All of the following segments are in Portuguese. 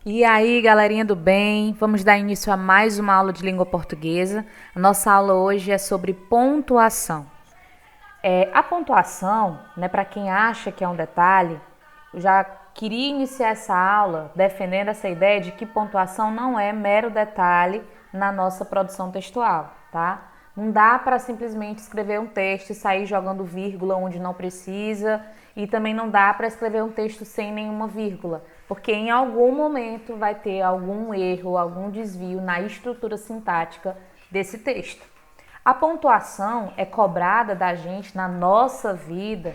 E aí, galerinha do bem, vamos dar início a mais uma aula de língua portuguesa. A nossa aula hoje é sobre pontuação. A pontuação, né, para quem acha que é um detalhe, eu já queria iniciar essa aula defendendo essa ideia de que pontuação não é mero detalhe na nossa produção textual, tá? Não dá para simplesmente escrever um texto e sair jogando vírgula onde não precisa, e também não dá para escrever um texto sem nenhuma vírgula, porque em algum momento vai ter algum erro, algum desvio na estrutura sintática desse texto. A pontuação é cobrada da gente na nossa vida,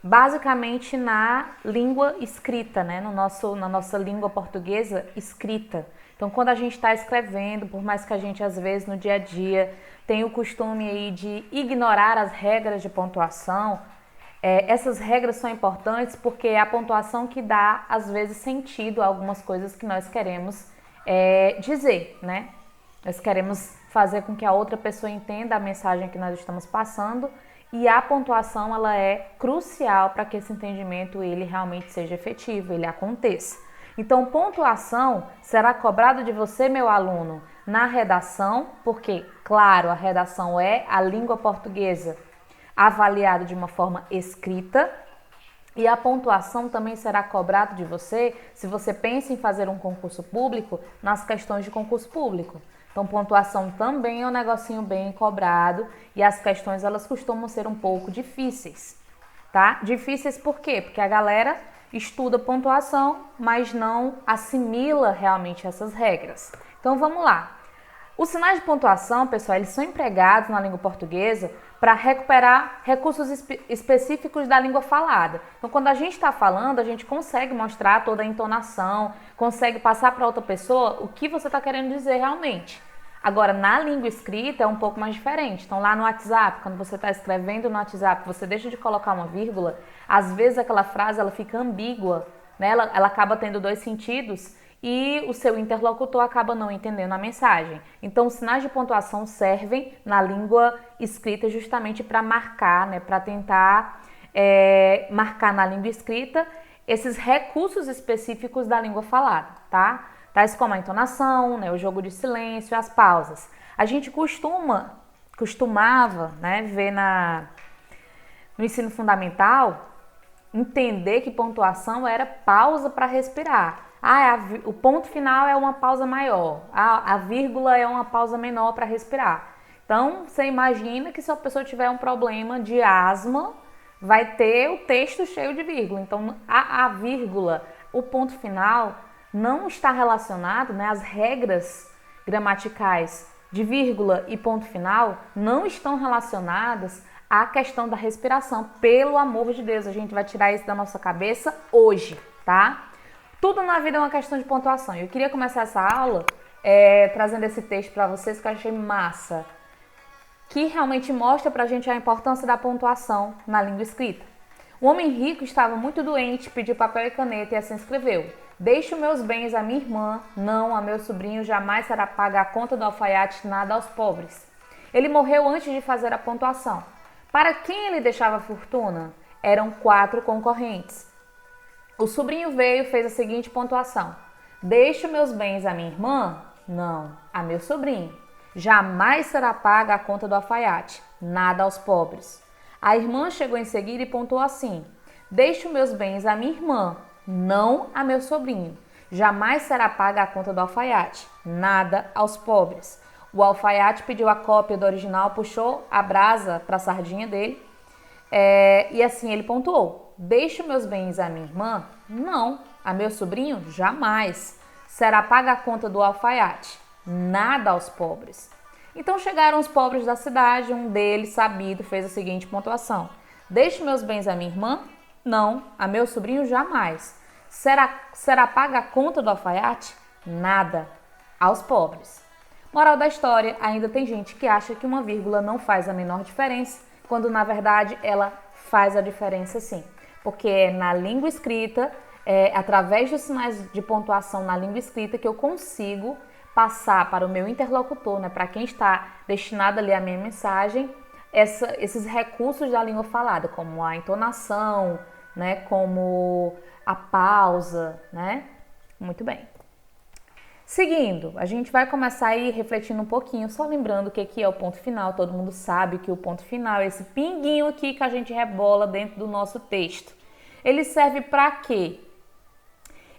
basicamente na língua escrita, né? Na nossa língua portuguesa escrita. Então, quando a gente está escrevendo, por mais que a gente às vezes no dia a dia tenha o costume aí de ignorar as regras de pontuação, essas regras são importantes porque é a pontuação que dá às vezes sentido a algumas coisas que nós queremos dizer, né? Nós queremos fazer com que a outra pessoa entenda a mensagem que nós estamos passando, e a pontuação ela é crucial para que esse entendimento ele realmente seja efetivo, ele aconteça. Então, pontuação será cobrado de você, meu aluno, na redação, porque, claro, a redação é a língua portuguesa avaliada de uma forma escrita, e a pontuação também será cobrada de você se você pensa em fazer um concurso público nas questões de concurso público. Então, pontuação também é um negocinho bem cobrado, e as questões elas costumam ser um pouco difíceis, tá? Difíceis por quê? Porque a galera estuda pontuação, mas não assimila realmente essas regras. Então, vamos lá. Os sinais de pontuação, pessoal, eles são empregados na língua portuguesa para recuperar recursos específicos da língua falada. Então, quando a gente está falando, a gente consegue mostrar toda a entonação, consegue passar para outra pessoa o que você está querendo dizer realmente. Agora, na língua escrita é um pouco mais diferente. Então, lá no WhatsApp, quando você está escrevendo no WhatsApp, você deixa de colocar uma vírgula, às vezes aquela frase ela fica ambígua, né? Ela acaba tendo dois sentidos, e o seu interlocutor acaba não entendendo a mensagem. Então, os sinais de pontuação servem na língua escrita justamente para marcar, né, para tentar marcar na língua escrita esses recursos específicos da língua falada, tá? Tais como a entonação, né, o jogo de silêncio, as pausas. A gente costumava, né, ver no ensino fundamental, entender que pontuação era pausa para respirar. O ponto final é uma pausa maior, a vírgula é uma pausa menor para respirar. Então, você imagina que se a pessoa tiver um problema de asma, vai ter o texto cheio de vírgula. Então, a vírgula, o ponto final, não está relacionado, né, as regras gramaticais de vírgula e ponto final não estão relacionadas à questão da respiração. Pelo amor de Deus, a gente vai tirar isso da nossa cabeça hoje, tá? Tudo na vida é uma questão de pontuação. Eu queria começar essa aula trazendo esse texto para vocês que eu achei massa, que realmente mostra pra gente a importância da pontuação na língua escrita. Um homem rico estava muito doente, pediu papel e caneta e assim escreveu: deixo meus bens à minha irmã, não a meu sobrinho, jamais será paga a conta do alfaiate, nada aos pobres. Ele morreu antes de fazer a pontuação. Para quem ele deixava a fortuna? Eram 4 concorrentes. O sobrinho veio e fez a seguinte pontuação: deixo meus bens à minha irmã? Não, a meu sobrinho. Jamais será paga a conta do alfaiate, nada aos pobres. A irmã chegou em seguida e pontuou assim: deixo meus bens à minha irmã, não a meu sobrinho. Jamais será paga a conta do alfaiate, nada aos pobres. O alfaiate pediu a cópia do original, puxou a brasa para a sardinha dele, e assim ele pontuou: deixo meus bens à minha irmã? Não. A meu sobrinho? Jamais. Será paga a conta do alfaiate? Nada aos pobres. Então chegaram os pobres da cidade, um deles, sabido, fez a seguinte pontuação: deixo meus bens à minha irmã? Não. A meu sobrinho? Jamais. Será paga a conta do alfaiate? Nada aos pobres. Moral da história: ainda tem gente que acha que uma vírgula não faz a menor diferença, quando na verdade ela faz a diferença sim. Porque é na língua escrita, através dos sinais de pontuação na língua escrita, que eu consigo passar para o meu interlocutor, né, para quem está destinado a ler a minha mensagem, esses recursos da língua falada, como a entonação, né, como a pausa, né? Muito bem. Seguindo, a gente vai começar aí refletindo um pouquinho, só lembrando o que é o ponto final. Todo mundo sabe que o ponto final é esse pinguinho aqui que a gente rebola dentro do nosso texto. Ele serve para quê?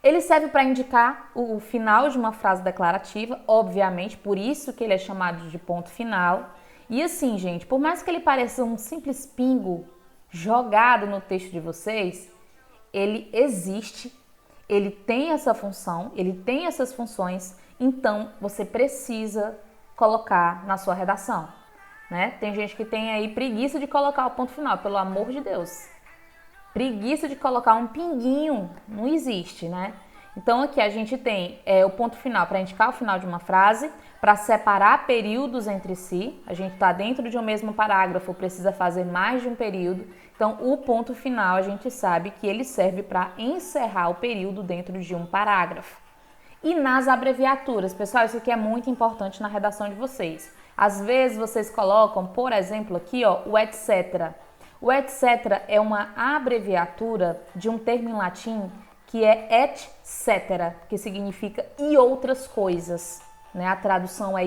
Ele serve para indicar o final de uma frase declarativa, obviamente, por isso que ele é chamado de ponto final. E assim, gente, por mais que ele pareça um simples pingo jogado no texto de vocês, ele existe. Ele tem essa função, ele tem essas funções, então você precisa colocar na sua redação, né? Tem gente que tem aí preguiça de colocar o ponto final, pelo amor de Deus. Preguiça de colocar um pinguinho, não existe, né? Então aqui a gente tem o ponto final para indicar o final de uma frase, para separar períodos entre si. A gente está dentro de um mesmo parágrafo, precisa fazer mais de um período. Então o ponto final a gente sabe que ele serve para encerrar o período dentro de um parágrafo. E nas abreviaturas, pessoal, isso aqui é muito importante na redação de vocês. Às vezes vocês colocam, por exemplo, aqui ó, o etc. O etc é uma abreviatura de um termo em latim que é et cetera, que significa e outras coisas, né? A tradução é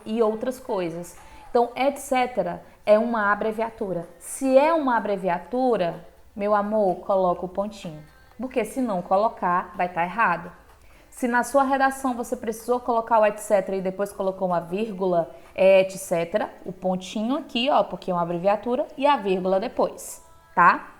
e outras coisas. Então, et cetera é uma abreviatura. Se é uma abreviatura, meu amor, coloca o pontinho, porque se não colocar, vai estar errado. Se na sua redação você precisou colocar o etc e depois colocou uma vírgula, é etc, o pontinho aqui, ó, porque é uma abreviatura, e a vírgula depois, tá?